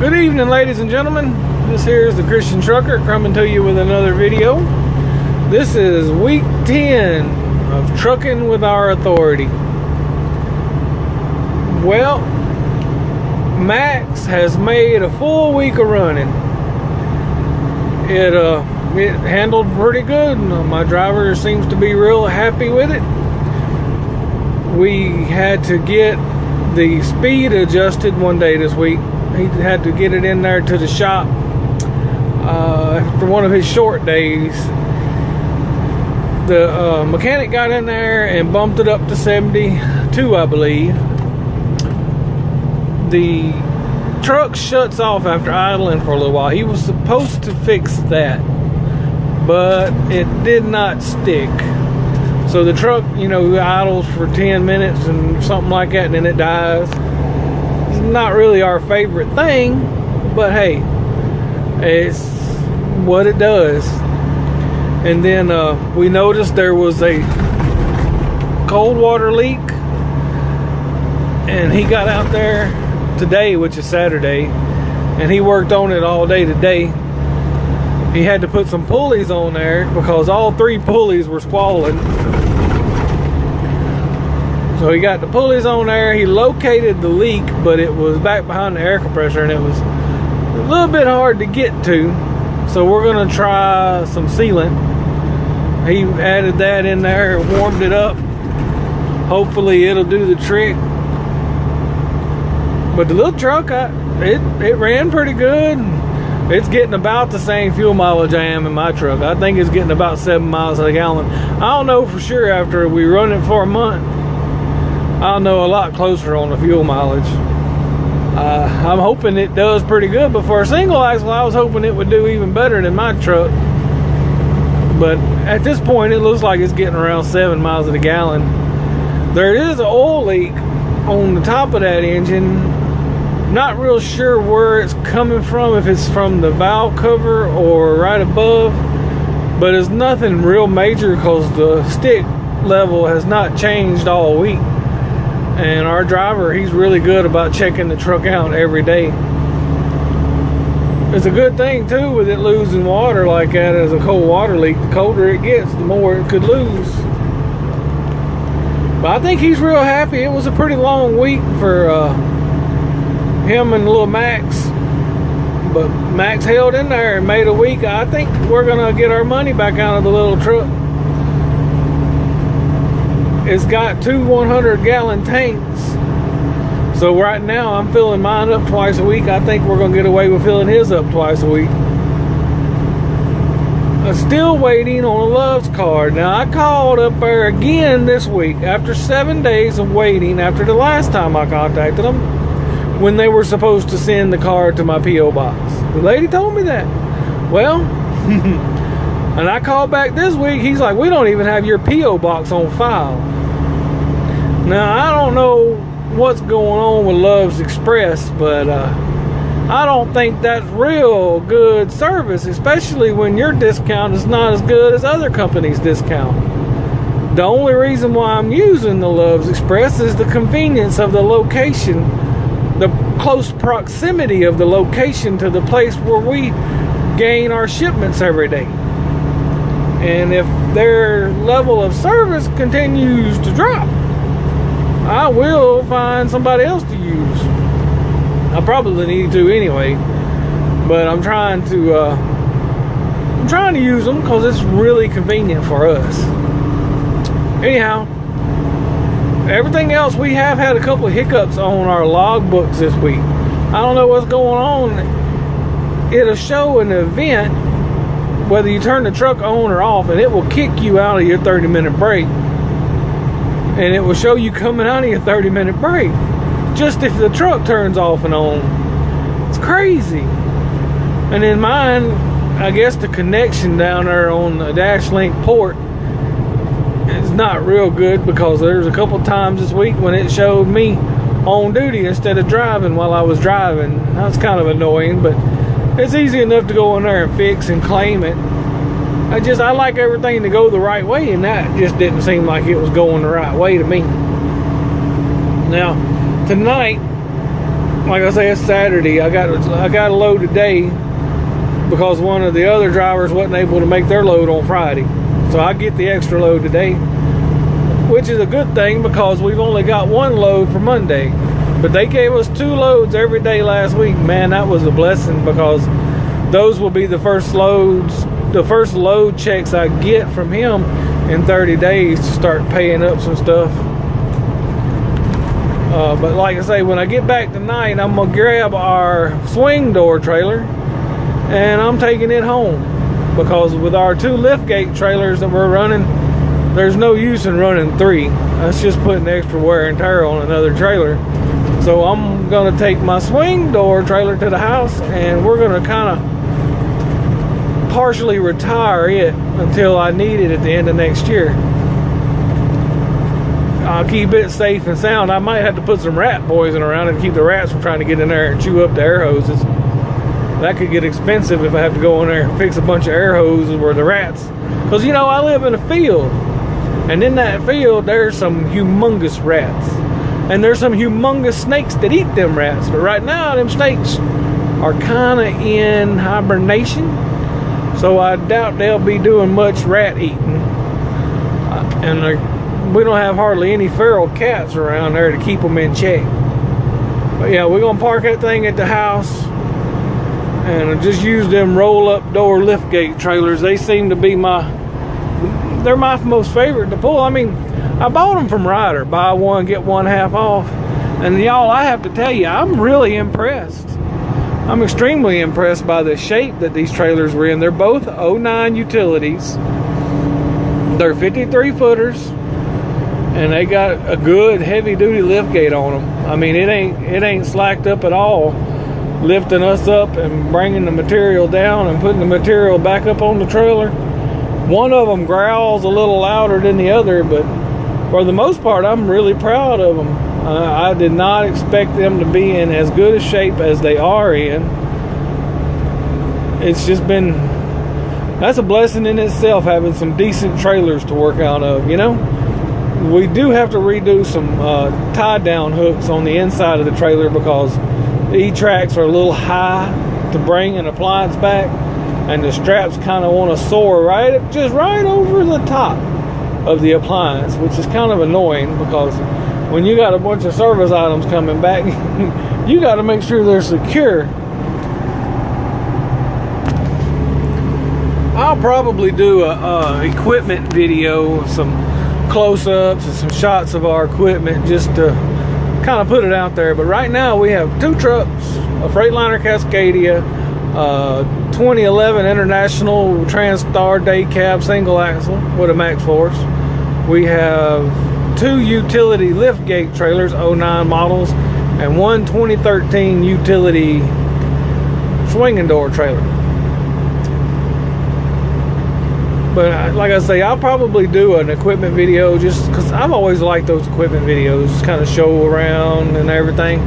Good evening, ladies and gentlemen. This here is the Christian Trucker coming to you with another video. This is week 10 of Trucking with Our Authority. Well, Maxx has made a full week of running. It handled pretty good. My driver seems to be real happy with it. We had to get the speed adjusted one day this week. He had to get it in there to the shop for one of his short days. The mechanic got in there and bumped it up to 72, I believe. The truck shuts off after idling for a little while. He was supposed to fix that, but it did not stick. So the truck, idles for 10 minutes and something like that, and then it dies. It's not really our favorite thing, but hey, it's what it does. And then we noticed there was a cold water leak, and he got out there today, which is Saturday, and he worked on it all day today. He had to put some pulleys on there because all 3 pulleys were swollen. So he got the pulleys on there. He located the leak, but it was back behind the air compressor, and it was a little bit hard to get to. So we're gonna try some sealant. He added that in there and warmed it up. Hopefully it'll do the trick. But the little truck, it ran pretty good. It's getting about the same fuel mileage I am in my truck. I think it's getting about 7 miles a gallon. I don't know for sure after we run it for a month. I'll know a lot closer on the fuel mileage. I'm hoping it does pretty good, but for a single axle, I was hoping it would do even better than my truck. But at this point, it looks like it's getting around 7 miles a gallon. There is an oil leak on the top of that engine. Not real sure where it's coming from, if it's from the valve cover or right above, but it's nothing real major because the stick level has not changed all week. And our driver, he's really good about checking the truck out every day. It's a good thing too with it losing water like that as a cold water leak. The colder it gets, the more it could lose. But I think he's real happy. It was a pretty long week for him and little Max. But Max held in there and made a week. I think we're gonna get our money back out of the little truck. It's got 2 100-gallon tanks. So right now I'm filling mine up twice a week. I think we're gonna get away with filling his up twice a week. I'm still waiting on a Love's card. Now I called up there again this week after 7 days of waiting after the last time I contacted them when they were supposed to send the card to my P.O. box. The lady told me that. Well, and I called back this week. He's like, we don't even have your P.O. box on file. Now, I don't know what's going on with Love's Express, but I don't think that's real good service, especially when your discount is not as good as other companies' discount. The only reason why I'm using the Love's Express is the convenience of the location, the close proximity of the location to the place where we gain our shipments every day. And if their level of service continues to drop, I will find somebody else to use. I probably need to anyway, but I'm trying to use them because it's really convenient for us. Anyhow, everything else, we have had a couple of hiccups on our log books this week. I don't know what's going on. It'll show an event whether you turn the truck on or off, and it will kick you out of your 30-minute break. And it will show you coming out of your 30-minute break just if the truck turns off and on. It's crazy. And in mine, I guess the connection down there on the DashLink port is not real good because there's a couple times this week when it showed me on duty instead of driving while I was driving. That's kind of annoying, but it's easy enough to go in there and fix and claim it. I like everything to go the right way, and that just didn't seem like it was going the right way to me. Now, tonight, like I say, it's Saturday. I got a load today because one of the other drivers wasn't able to make their load on Friday. So I get the extra load today, which is a good thing because we've only got one load for Monday. But they gave us 2 loads every day last week. Man, that was a blessing because those will be the first load checks I get from him in 30 days to start paying up some stuff. But like I say, when I get back tonight, I'm going to grab our swing door trailer and I'm taking it home, because with our 2 liftgate trailers that we're running, there's no use in running 3. That's just putting extra wear and tear on another trailer. So I'm going to take my swing door trailer to the house and we're going to kind of partially retire it until I need it at the end of next year. I'll keep it safe and sound. I might have to put some rat poison around it to keep the rats from trying to get in there and chew up the air hoses. That could get expensive if I have to go in there and fix a bunch of air hoses where the rats, because you know I live in a field, and in that field there's some humongous rats, and there's some humongous snakes that eat them rats. But right now them snakes are kind of in hibernation, so I doubt they'll be doing much rat eating. And we don't have hardly any feral cats around there to keep them in check. But yeah, we're gonna park that thing at the house and just use them roll-up door liftgate trailers. They seem to be they're my most favorite to pull. I mean, I bought them from Ryder, buy one get one half off, and y'all, I have to tell you, I'm really impressed. I'm extremely impressed by the shape that these trailers were in. They're both 09 utilities. They're 53 footers, and they got a good heavy-duty liftgate on them. I mean, it ain't slacked up at all, lifting us up and bringing the material down and putting the material back up on the trailer. One of them growls a little louder than the other, but for the most part, I'm really proud of them. I did not expect them to be in as good a shape as they are in. It's just been, that's a blessing in itself, having some decent trailers to work out of, you know? We do have to redo some tie-down hooks on the inside of the trailer because the E-tracks are a little high to bring an appliance back, and the straps kind of want to soar right over the top of the appliance, which is kind of annoying because when you got a bunch of service items coming back, you got to make sure they're secure. I'll probably do a equipment video, some close-ups and some shots of our equipment just to kind of put it out there. But right now we have 2 trucks, a Freightliner Cascadia, 2011 International Transstar Day Cab single axle with a max force. We have 2 utility liftgate trailers, 09 models, and 1 2013 utility swinging door trailer. But like I say, I'll probably do an equipment video just because I've always liked those equipment videos, just kind of show around and everything.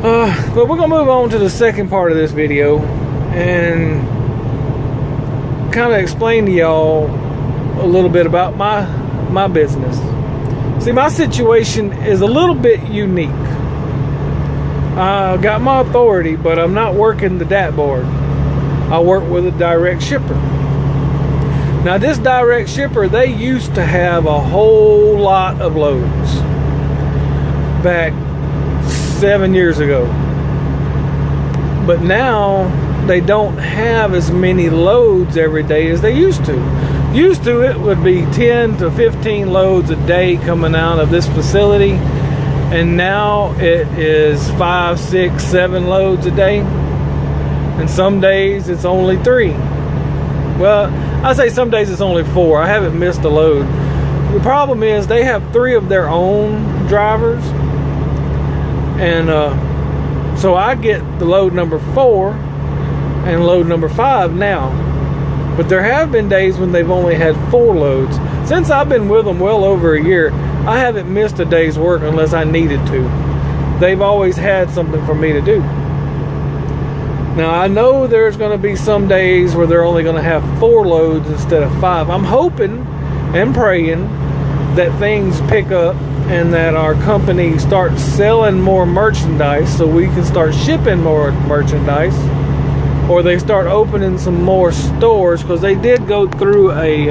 But we're going to move on to the second part of this video and kind of explain to y'all a little bit about my business. See, my situation is a little bit unique. I got my authority, but I'm not working the DAT board. I work with a direct shipper. Now, this direct shipper, they used to have a whole lot of loads back 7 years ago. But now, they don't have as many loads every day as they used to. Used to, it would be 10 to 15 loads a day coming out of this facility. And now it is 5, 6, 7 loads a day. And some days it's only 3. Well, I say some days it's only 4. I haven't missed a load. The problem is they have 3 of their own drivers. And so I get the load number 4 and load number 5 now. But there have been days when they've only had 4 loads. Since I've been with them well over a year, I haven't missed a day's work unless I needed to. They've always had something for me to do. Now, I know there's going to be some days where they're only going to have 4 loads instead of 5. I'm hoping and praying that things pick up and that our company starts selling more merchandise so we can start shipping more merchandise, or they start opening some more stores, because they did go through a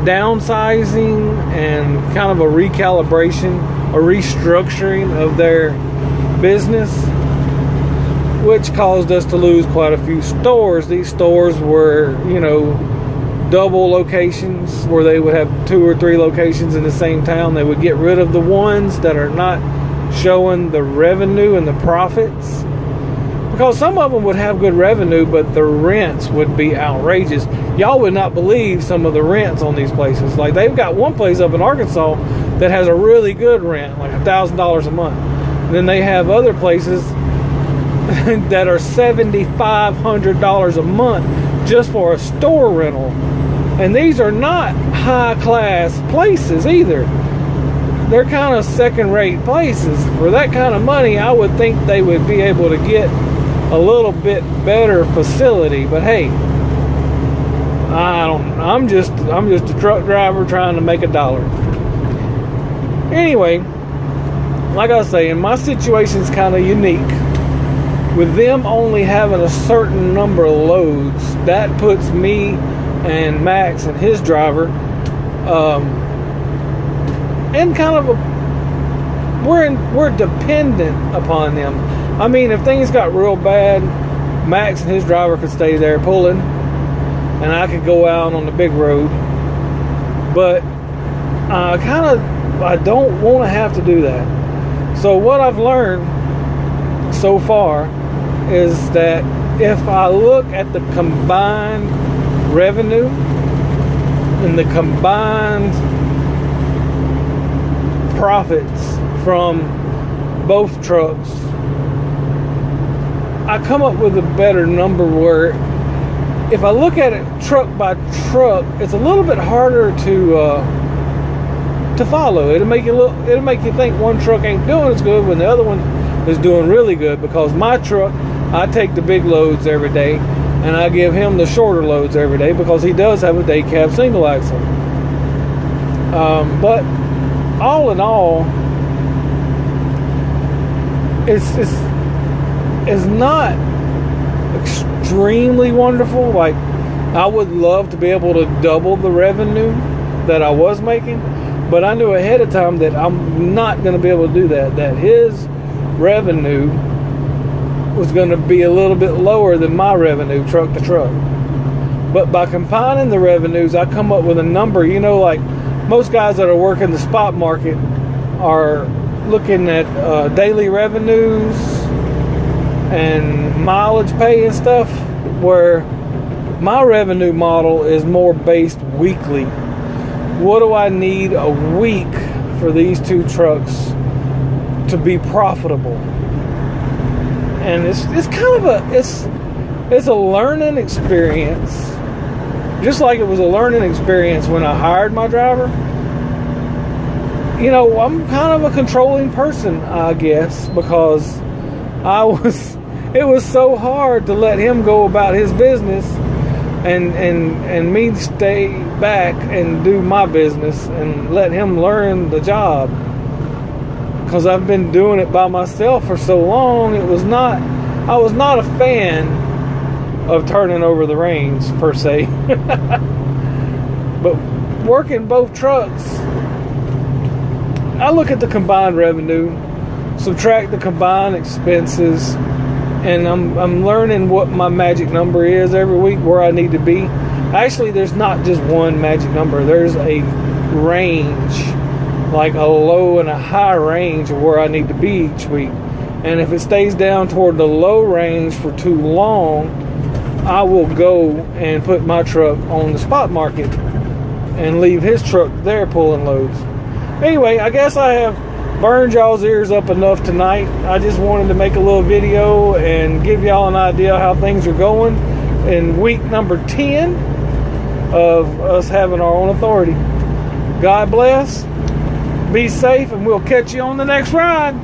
downsizing and kind of a recalibration, a restructuring of their business, which caused us to lose quite a few stores. These stores were, double locations, where they would have 2 or 3 locations in the same town. They would get rid of the ones that are not showing the revenue and the profits, because some of them would have good revenue, but the rents would be outrageous. Y'all would not believe some of the rents on these places. Like, they've got one place up in Arkansas that has a really good rent, like $1,000 a month. And then they have other places that are $7,500 a month just for a store rental. And these are not high class places either. They're kind of second rate places. For that kind of money, I would think they would be able to get a little bit better facility. But hey, I'm just a truck driver trying to make a dollar. Anyway, like I was saying, my situation's kind of unique. With them only having a certain number of loads, that puts me and Max and his driver in kind of a, we're dependent upon them. I mean, if things got real bad, Max and his driver could stay there pulling, and I could go out on the big road. But I don't want to have to do that. So what I've learned so far is that if I look at the combined revenue and the combined profits from both trucks, I come up with a better number, where if I look at it truck by truck, it's a little bit harder to follow. It'll make you think one truck ain't doing as good when the other one is doing really good, because my truck, I take the big loads every day and I give him the shorter loads every day, because he does have a day cab single axle. But all in all, it's not extremely wonderful. Like, I would love to be able to double the revenue that I was making, but I knew ahead of time that I'm not going to be able to do that. That his revenue was going to be a little bit lower than my revenue, truck to truck. But by combining the revenues, I come up with a number. Like most guys that are working the spot market are looking at daily revenues and mileage pay and stuff, where my revenue model is more based weekly. What do I need a week for these 2 trucks to be profitable? And it's kind of it's a learning experience, just like it was a learning experience when I hired my driver. I'm kind of a controlling person, I guess, because it was so hard to let him go about his business and me stay back and do my business and let him learn the job, because I've been doing it by myself for so long. I was not a fan of turning over the reins per se. But working both trucks, I look at the combined revenue, subtract the combined expenses, and I'm learning what my magic number is every week, where I need to be. Actually, there's not just one magic number. There's a range, like a low and a high range of where I need to be each week. And if it stays down toward the low range for too long, I will go and put my truck on the spot market and leave his truck there pulling loads. Anyway, I guess I have burned y'all's ears up enough tonight. I just wanted to make a little video and give y'all an idea how things are going in week number 10 of us having our own authority. God bless, be safe, and we'll catch you on the next ride.